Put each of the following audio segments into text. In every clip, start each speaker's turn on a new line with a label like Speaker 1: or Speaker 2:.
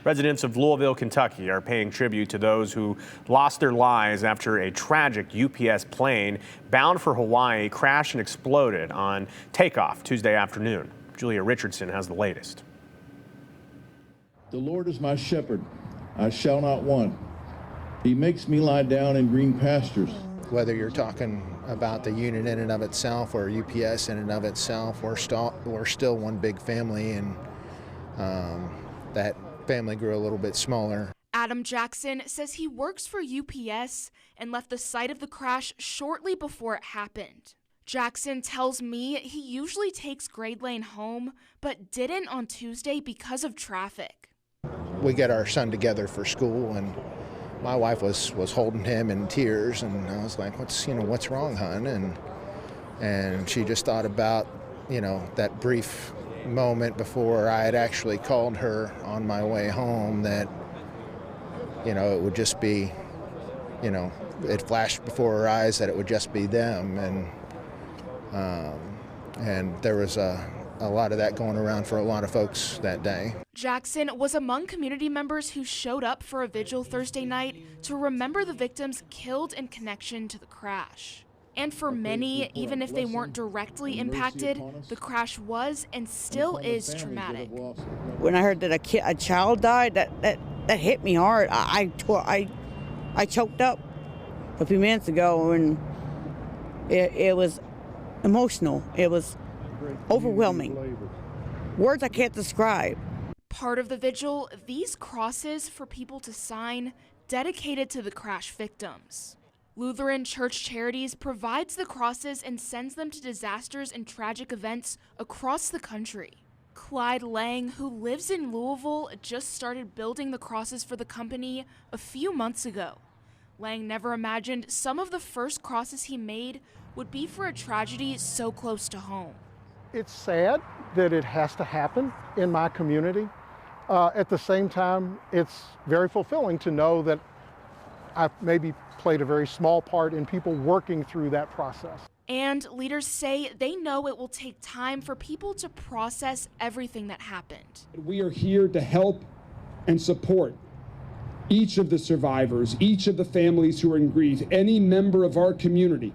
Speaker 1: Residents of Louisville, Kentucky are paying tribute to those who lost their lives after a tragic UPS plane bound for Hawaii crashed and exploded on takeoff Tuesday afternoon. Julia Richardson has the latest.
Speaker 2: The Lord is my shepherd, I shall not want. He makes me lie down in green pastures.
Speaker 3: Whether you're talking about the unit in and of itself or UPS in and of itself, we're still one big family, and that family grew a little bit smaller.
Speaker 4: Adam Jackson says he works for UPS and left the site of the crash shortly before it happened. Jackson tells me he usually takes Grade Lane home, but didn't on Tuesday because of traffic.
Speaker 3: We get our son together for school, and my wife was holding him in tears, and I was like, what's wrong, hon? And she just thought about, that brief moment before I had actually called her on my way home that, it would just be, it flashed before her eyes that it would just be them. And there was a lot of that going around for a lot of folks that day.
Speaker 4: Jackson was among community members who showed up for a vigil Thursday night to remember the victims killed in connection to the crash. And for many, even if they weren't directly impacted, the crash was and still is traumatic.
Speaker 5: When I heard that a child died, that hit me hard. I choked up a few minutes ago, and it was emotional. It was overwhelming. Words I can't describe.
Speaker 4: Part of the vigil, these crosses for people to sign, dedicated to the crash victims. Lutheran Church Charities provides the crosses and sends them to disasters and tragic events across the country. Clyde Lang, who lives in Louisville, just started building the crosses for the company a few months ago. Lang never imagined some of the first crosses he made would be for a tragedy so close to home.
Speaker 6: It's sad that it has to happen in my community. At the same time, it's very fulfilling to know that I've maybe played a very small part in people working through that process.
Speaker 4: And leaders say they know it will take time for people to process everything that happened.
Speaker 7: We are here to help and support each of the survivors, each of the families who are in grief, any member of our community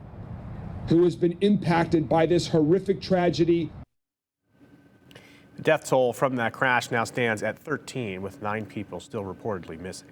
Speaker 7: who has been impacted by this horrific tragedy.
Speaker 1: The death toll from that crash now stands at 13, with 9 people still reportedly missing.